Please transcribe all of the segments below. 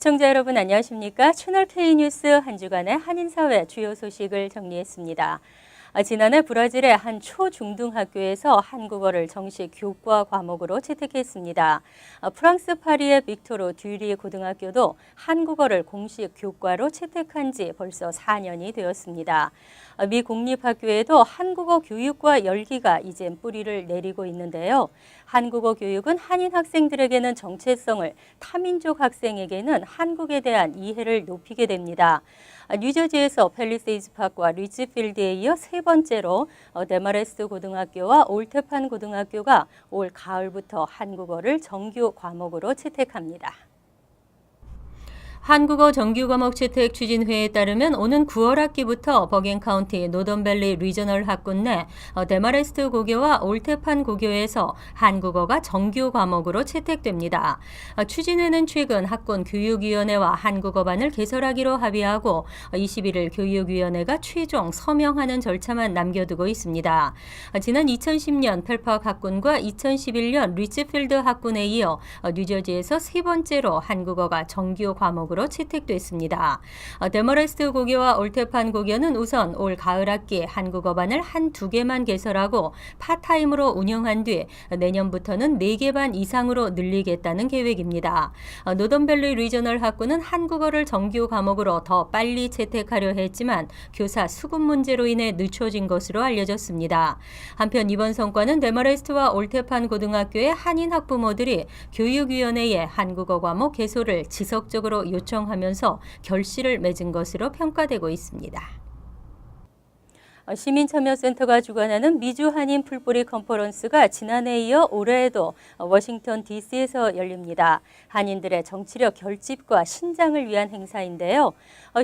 시청자 여러분 안녕하십니까? 채널 K뉴스 한 주간의 한인사회 주요 소식을 정리했습니다. 지난해 브라질의 한 초중등학교에서 한국어를 정식 교과 과목으로 채택했습니다. 프랑스 파리의 빅토르 듀리 고등학교도 한국어를 공식 교과로 채택한 지 벌써 4년이 되었습니다. 미 공립학교에도 한국어 교육과 열기가 이젠 뿌리를 내리고 있는데요. 한국어 교육은 한인 학생들에게는 정체성을, 타민족 학생에게는 한국에 대한 이해를 높이게 됩니다. 뉴저지에서 팰리세이즈 파크와 리치필드에 이어 세 번째로 데마레스트 고등학교와 올테판 고등학교가 올 가을부터 한국어를 정규 과목으로 채택합니다. 한국어 정규 과목 채택 추진회에 따르면 오는 9월 학기부터 버겐 카운티 노던밸리 리저널 학군 내 데마레스트 고교와 올테판 고교에서 한국어가 정규 과목으로 채택됩니다. 추진회는 최근 학군 교육위원회와 한국어반을 개설하기로 합의하고 21일 교육위원회가 최종 서명하는 절차만 남겨두고 있습니다. 지난 2010년 펠팍 학군과 2011년 리치필드 학군에 이어 뉴저지에서 세 번째로 한국어가 정규 과목으로 채택됐습니다. 데머레스트 고교와 올테판 고교는 우선 올 가을 학기 한국어반을 한두 개만 개설하고 파타임으로 운영한 뒤 내년부터는 4개 반 이상으로 늘리겠다는 계획입니다. 노던밸리 리저널 학군은 한국어를 정규 과목으로 더 빨리 채택하려 했지만 교사 수급 문제로 인해 늦춰진 것으로 알려졌습니다. 한편 이번 성과는 데머레스트와 올테판 고등학교의 한인 학부모들이 교육위원회에 한국어 과목 개설을 지속적으로 요청하면서 결실을 맺은 것으로 평가되고 있습니다. 시민참여센터가 주관하는 미주 한인 풀뿌리 컨퍼런스가 지난해에 이어 올해에도 워싱턴 DC에서 열립니다. 한인들의 정치력 결집과 신장을 위한 행사인데요.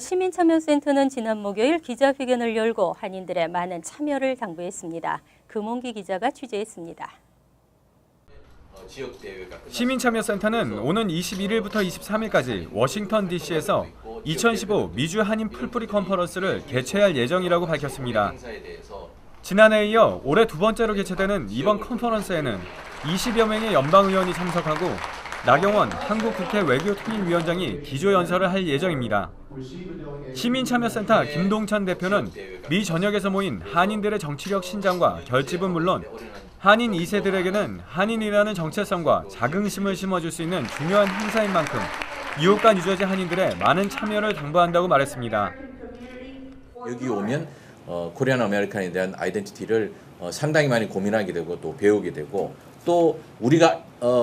시민참여센터는 지난 목요일 기자회견을 열고 한인들의 많은 참여를 당부했습니다. 금홍기 기자가 취재했습니다. 시민참여센터는 오는 21일부터 23일까지 워싱턴 DC에서 2015 미주 한인 풀뿌리 컨퍼런스를 개최할 예정이라고 밝혔습니다. 지난해에 이어 올해 두 번째로 개최되는 이번 컨퍼런스에는 20여 명의 연방의원이 참석하고 나경원 한국국회 외교통일위원장이 기조연설을 할 예정입니다. 시민참여센터 김동찬 대표는 미 전역에서 모인 한인들의 정치력 신장과 결집은 물론 한인 2세들에게는 한인이라는 정체성과 자긍심을 심어줄 수 있는 중요한 행사인 만큼 뉴욕과 뉴저지 한인들의 많은 참여를 당부한다고 말했습니다. 여기 오면 코리안 아메리칸에 대한 아이덴티티를 상당히 많이 고민하게 되고 또 배우게 되고 또 우리가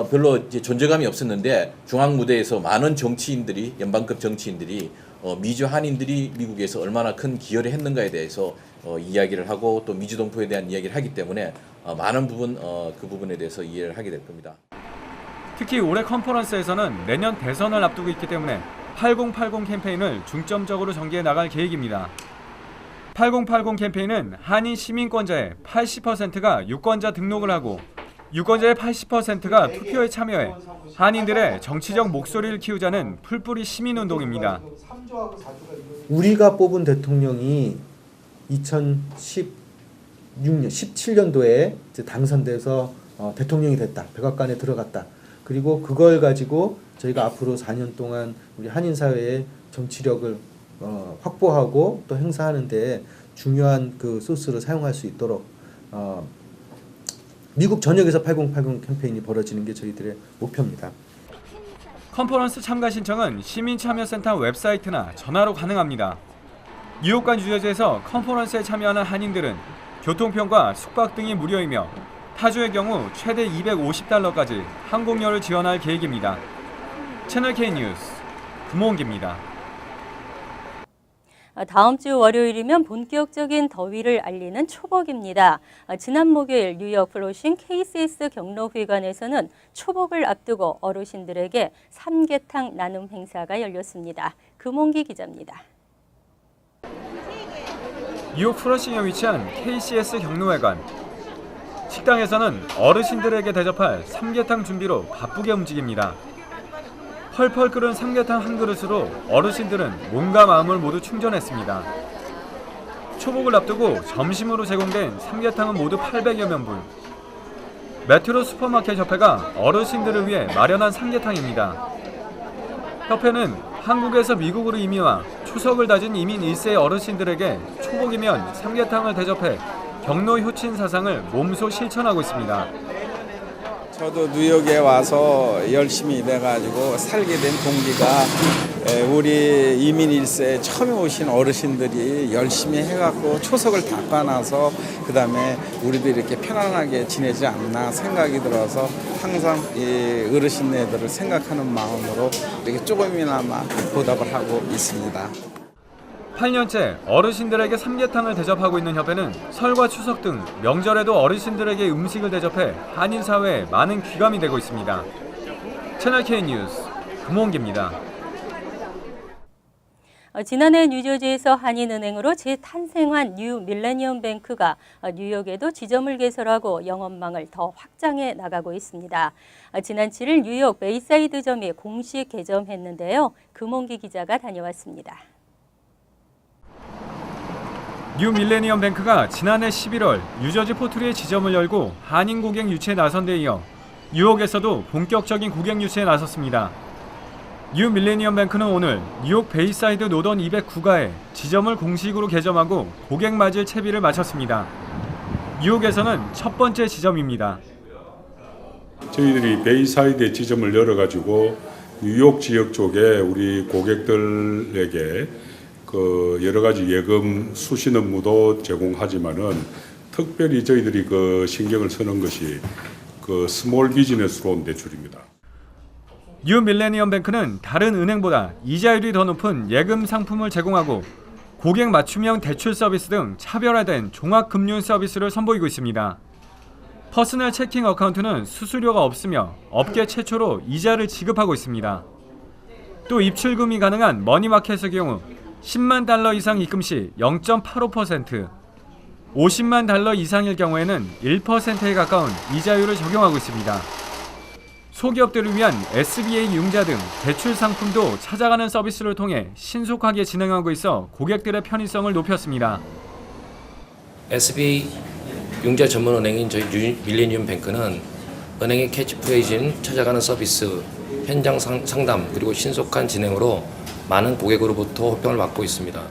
별로 이제 존재감이 없었는데 중앙 무대에서 많은 정치인들이 연방급 정치인들이 미주 한인들이 미국에서 얼마나 큰 기여를 했는가에 대해서 이야기를 하고 또 미주 동포에 대한 이야기를 하기 때문에 많은 부분 그 부분에 대해서 이해를 하게 될 겁니다. 특히 올해 컨퍼런스에서는 내년 대선을 앞두고 있기 때문에 8080 캠페인을 중점적으로 전개해 나갈 계획입니다. 8080 캠페인은 한인 시민권자의 80%가 유권자 등록을 하고 유권자의 80%가 투표에 참여해 한인들의 정치적 목소리를 키우자는 풀뿌리 시민운동입니다. 우리가 뽑은 대통령이 17년도에 당선돼서 대통령이 됐다. 백악관에 들어갔다. 그리고 그걸 가지고 저희가 앞으로 4년 동안 우리 한인 사회의 정치력을 확보하고 또 행사하는 데 중요한 그 소스를 사용할 수 있도록 미국 전역에서 8080 캠페인이 벌어지는 게 저희들의 목표입니다. 컨퍼런스 참가 신청은 시민참여센터 웹사이트나 전화로 가능합니다. 뉴욕과 뉴저지에서 컨퍼런스에 참여하는 한인들은 교통편과 숙박 등이 무료이며 타주의 경우 최대 $250까지 항공료를 지원할 계획입니다. 채널 K뉴스 금홍기입니다. 다음 주 월요일이면 본격적인 더위를 알리는 초복입니다. 지난 목요일 뉴욕 플로싱 KCS 경로회관에서는 초복을 앞두고 어르신들에게 삼계탕 나눔 행사가 열렸습니다. 금홍기 기자입니다. 뉴욕 플러싱에 위치한 KCS 경로회관. 식당에서는 어르신들에게 대접할 삼계탕 준비로 바쁘게 움직입니다. 펄펄 끓은 삼계탕 한 그릇으로 어르신들은 몸과 마음을 모두 충전했습니다. 초복을 앞두고 점심으로 제공된 삼계탕은 모두 800여 명분. 메트로 슈퍼마켓 협회가 어르신들을 위해 마련한 삼계탕입니다. 협회는 한국에서 미국으로 이민 와 추석을 다진 이민 1세 어르신들에게 초복이면 삼계탕을 대접해 경로 효친 사상을 몸소 실천하고 있습니다. 저도 뉴욕에 와서 열심히 일해가지고 살게 된 동기가 우리 이민 1세에 처음 오신 어르신들이 열심히 해갖고 초석을 닦아놔서 그 다음에 우리도 이렇게 편안하게 지내지 않나 생각이 들어서 항상 이 어르신네들을 생각하는 마음으로 이렇게 조금이나마 보답을 하고 있습니다. 8년째 어르신들에게 삼계탕을 대접하고 있는 협회는 설과 추석 등 명절에도 어르신들에게 음식을 대접해 한인 사회에 많은 귀감이 되고 있습니다. 채널 K 뉴스 금홍기입니다. 지난해 뉴저지에서 한인은행으로 재탄생한 뉴 밀레니엄 뱅크가 뉴욕에도 지점을 개설하고 영업망을 더 확장해 나가고 있습니다. 지난 7일 뉴욕 베이사이드점이 공식 개점했는데요. 금홍기 기자가 다녀왔습니다. 뉴 밀레니엄 뱅크가 지난해 11월 뉴저지 포트리에 지점을 열고 한인 고객 유치에 나선 데 이어 뉴욕에서도 본격적인 고객 유치에 나섰습니다. 뉴 밀레니엄 뱅크는 오늘 뉴욕 베이사이드 노던 209가에 지점을 공식으로 개점하고 고객 맞이의 채비를 마쳤습니다. 뉴욕에서는 첫 번째 지점입니다. 저희들이 베이사이드에 지점을 열어가지고 뉴욕 지역 쪽에 우리 고객들에게 그 여러 가지 예금 수신 업무도 제공하지만은 특별히 저희들이 그 신경을 쓰는 것이 그 스몰 비즈니스론 대출입니다. 뉴 밀레니엄 뱅크는 다른 은행보다 이자율이 더 높은 예금 상품을 제공하고 고객 맞춤형 대출 서비스 등 차별화된 종합금융 서비스를 선보이고 있습니다. 퍼스널 체킹 어카운트는 수수료가 없으며 업계 최초로 이자를 지급하고 있습니다. 또 입출금이 가능한 머니마켓의 경우 10만 달러 이상 입금 시 0.85%, 50만 달러 이상일 경우에는 1%에 가까운 이자율을 적용하고 있습니다. 소기업들을 위한 SBA 융자 등 대출 상품도 찾아가는 서비스를 통해 신속하게 진행하고 있어 고객들의 편의성을 높였습니다. SBA 융자 전문은행인 저희 뉴 밀레니엄 뱅크는 은행의 캐치프레이즈인 찾아가는 서비스, 현장 상담 그리고 신속한 진행으로 많은 고객으로부터 호평을 받고 있습니다.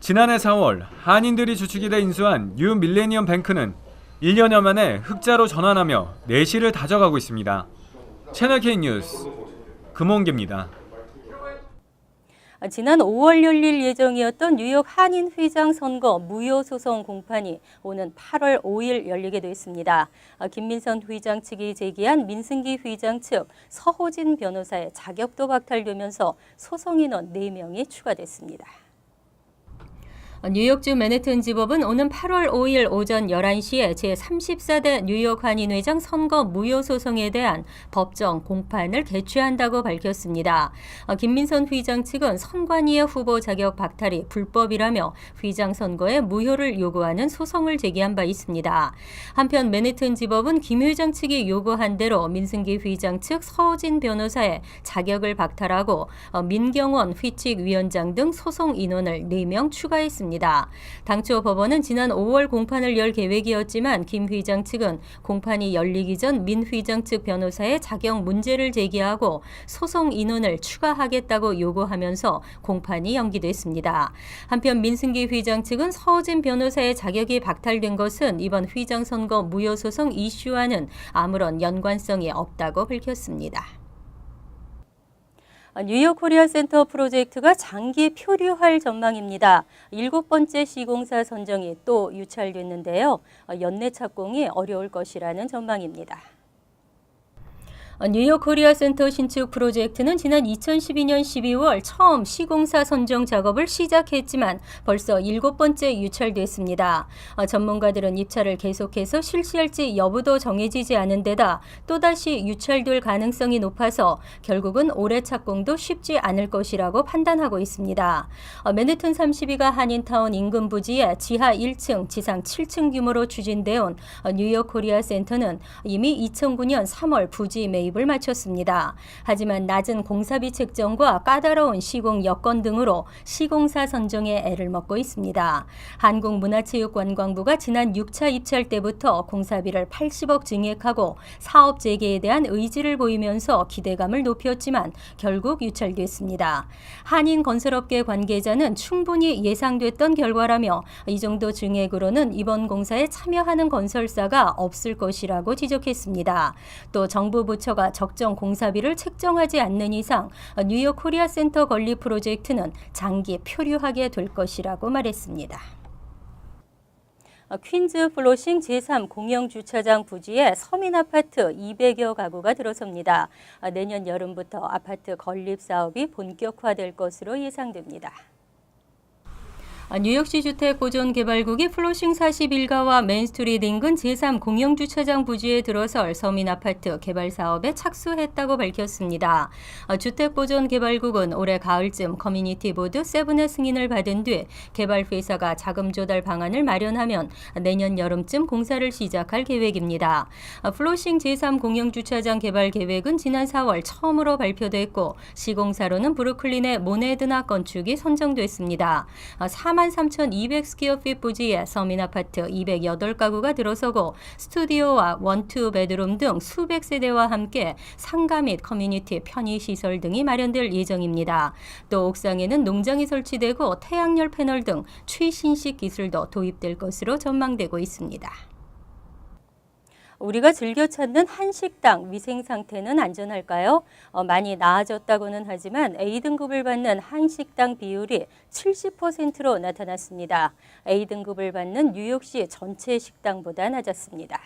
지난해 4월 한인들이 주축이 돼 인수한 뉴 밀레니엄 뱅크는 1년여 만에 흑자로 전환하며 내실을 다져가고 있습니다. 채널 K 뉴스 금홍기입니다. 지난 5월 열릴 예정이었던 뉴욕 한인 회장 선거 무효 소송 공판이 오는 8월 5일 열리게 됐습니다. 김민선 회장 측이 제기한 민승기 회장 측 서호진 변호사의 자격도 박탈되면서 소송 인원 4명이 추가됐습니다. 뉴욕주 맨해튼 지법은 오는 8월 5일 오전 11시에 제34대 뉴욕 한인회장 선거 무효 소송에 대한 법정 공판을 개최한다고 밝혔습니다. 김민선 회장 측은 선관위의 후보 자격 박탈이 불법이라며 회장 선거의 무효를 요구하는 소송을 제기한 바 있습니다. 한편 맨해튼 지법은 김 회장 측이 요구한 대로 민승기 회장 측 서호진 변호사의 자격을 박탈하고 민경원 회칙위원장 등 소송 인원을 4명 추가했습니다. 당초 법원은 지난 5월 공판을 열 계획이었지만 김 회장 측은 공판이 열리기 전 민 회장 측 변호사의 자격 문제를 제기하고 소송 인원을 추가하겠다고 요구하면서 공판이 연기됐습니다. 한편 민승기 회장 측은 서호진 변호사의 자격이 박탈된 것은 이번 회장 선거 무효 소송 이슈와는 아무런 연관성이 없다고 밝혔습니다. 뉴욕 코리아 센터 프로젝트가 장기 표류할 전망입니다. 7번째 시공사 선정이 또 유찰됐는데요. 연내 착공이 어려울 것이라는 전망입니다. 뉴욕 코리아 센터 신축 프로젝트는 지난 2012년 12월 처음 시공사 선정 작업을 시작했지만 벌써 7번째 유찰됐습니다. 전문가들은 입찰을 계속해서 실시할지 여부도 정해지지 않은 데다 또다시 유찰될 가능성이 높아서 결국은 올해 착공도 쉽지 않을 것이라고 판단하고 있습니다. 맨해튼 32가 한인타운 인근 부지에 지하 1층, 지상 7층 규모로 추진되어 온 뉴욕 코리아 센터는 이미 2009년 3월 부지 매입 매입을 마쳤습니다. 하지만 낮은 공사비 책정과 까다로운 시공 여건 등으로 시공사 선정에 애를 먹고 있습니다. 한국문화체육관광부가 지난 6차 입찰 때부터 공사비를 80억 증액하고 사업 재개에 대한 의지를 보이면서 기대감을 높였지만 결국 유찰됐습니다. 한인건설업계 관계자는 충분히 예상됐던 결과라며 이 정도 증액으로는 이번 공사에 참여하는 건설사가 없을 것이라고 지적했습니다. 또 정부 부처가 적정 공사비를 책정하지 않는 이상 뉴욕 코리아 센터 건립 프로젝트는 장기 표류하게 될 것이라고 말했습니다. 퀸즈 플로싱 제3 공영주차장 부지에 서민아파트 200여 가구가 들어섭니다. 내년 여름부터 아파트 건립 사업이 본격화될 것으로 예상됩니다. 뉴욕시 주택보존개발국이 플로싱 41가와 메인스트리트 인근 제3 공영주차장 부지에 들어설 서민아파트 개발 사업에 착수했다고 밝혔습니다. 주택보존개발국은 올해 가을쯤 커뮤니티 보드 7의 승인을 받은 뒤 개발회사가 자금 조달 방안을 마련하면 내년 여름쯤 공사를 시작할 계획입니다. 플로싱 제3 공영주차장 개발 계획은 지난 4월 처음으로 발표됐고 시공사로는 브루클린의 모네드나 건축이 선정됐습니다. 43,200스퀘어핏 부지에 서민아파트 208가구가 들어서고 스튜디오와 원투 베드룸 등 수백 세대와 함께 상가 및 커뮤니티 편의시설 등이 마련될 예정입니다. 또 옥상에는 농장이 설치되고 태양열 패널 등 최신식 기술도 도입될 것으로 전망되고 있습니다. 우리가 즐겨 찾는 한식당 위생 상태는 안전할까요? 많이 나아졌다고는 하지만 A등급을 받는 한식당 비율이 70%로 나타났습니다. A등급을 받는 뉴욕시 전체 식당보다 낮았습니다.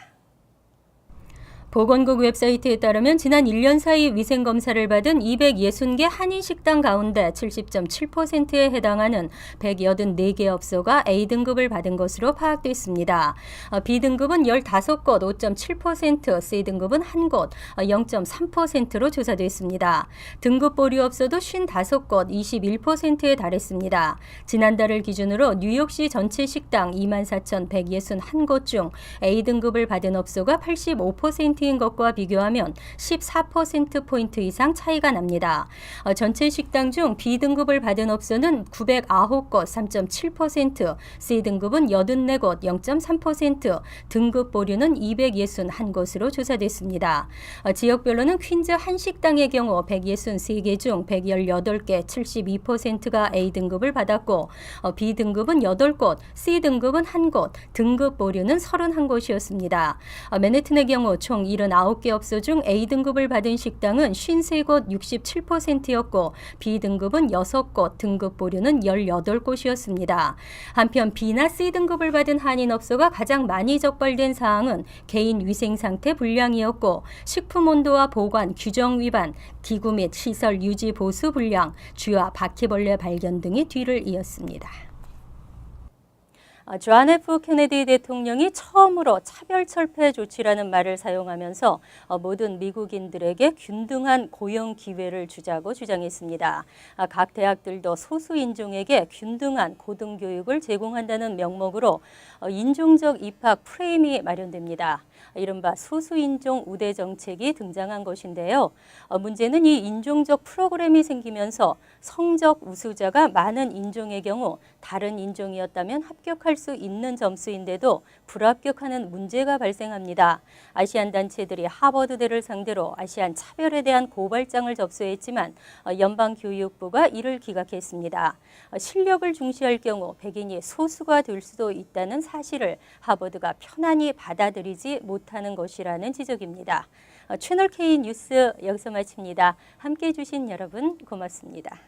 보건국 웹사이트에 따르면 지난 1년 사이 위생검사를 받은 260개 한인식당 가운데 70.7%에 해당하는 184개 업소가 A등급을 받은 것으로 파악됐습니다. B등급은 15곳 5.7%, C등급은 1곳 0.3%로 조사됐습니다. 등급 보류 업소도 55곳 21%에 달했습니다. 지난달을 기준으로 뉴욕시 전체 식당 24,161곳 중 A등급을 받은 업소가 85%인 것과 비교하면 14%포인트 이상 차이가 납니다. 전체 식당 중 B등급을 받은 업소는 909곳 3.7%, C등급은 84곳 0.3%, 등급 보류는 261곳으로 조사됐습니다. 지역별로는 퀸즈 한식당의 경우 163개 중 118개 72%가 A등급을 받았고 B등급은 8곳, C등급은 1곳, 등급 보류는 31곳이었습니다. 맨해튼의 경우 총 79개 업소 중 A등급을 받은 식당은 53곳 67%였고 B등급은 6곳, 등급 보류는 18곳이었습니다. 한편 B나 C등급을 받은 한인 업소가 가장 많이 적발된 사항은 개인 위생 상태 불량이었고 식품 온도와 보관 규정 위반, 기구 및 시설 유지 보수 불량, 쥐와 바퀴벌레 발견 등이 뒤를 이었습니다. 존 F. 케네디 대통령이 처음으로 차별철폐 조치라는 말을 사용하면서 모든 미국인들에게 균등한 고용 기회를 주자고 주장했습니다. 각 대학들도 소수 인종에게 균등한 고등교육을 제공한다는 명목으로 인종적 입학 프레임이 마련됩니다. 이른바 소수인종 우대 정책이 등장한 것인데요. 문제는 이 인종적 프로그램이 생기면서 성적 우수자가 많은 인종의 경우 다른 인종이었다면 합격할 수 있는 점수인데도 불합격하는 문제가 발생합니다. 아시안 단체들이 하버드대를 상대로 아시안 차별에 대한 고발장을 접수했지만 연방교육부가 이를 기각했습니다. 실력을 중시할 경우 백인이 소수가 될 수도 있다는 사실을 하버드가 편안히 받아들이지 못하는 것이라는 지적입니다. 채널 K 뉴스 여기서 마칩니다. 함께해 주신 여러분 고맙습니다.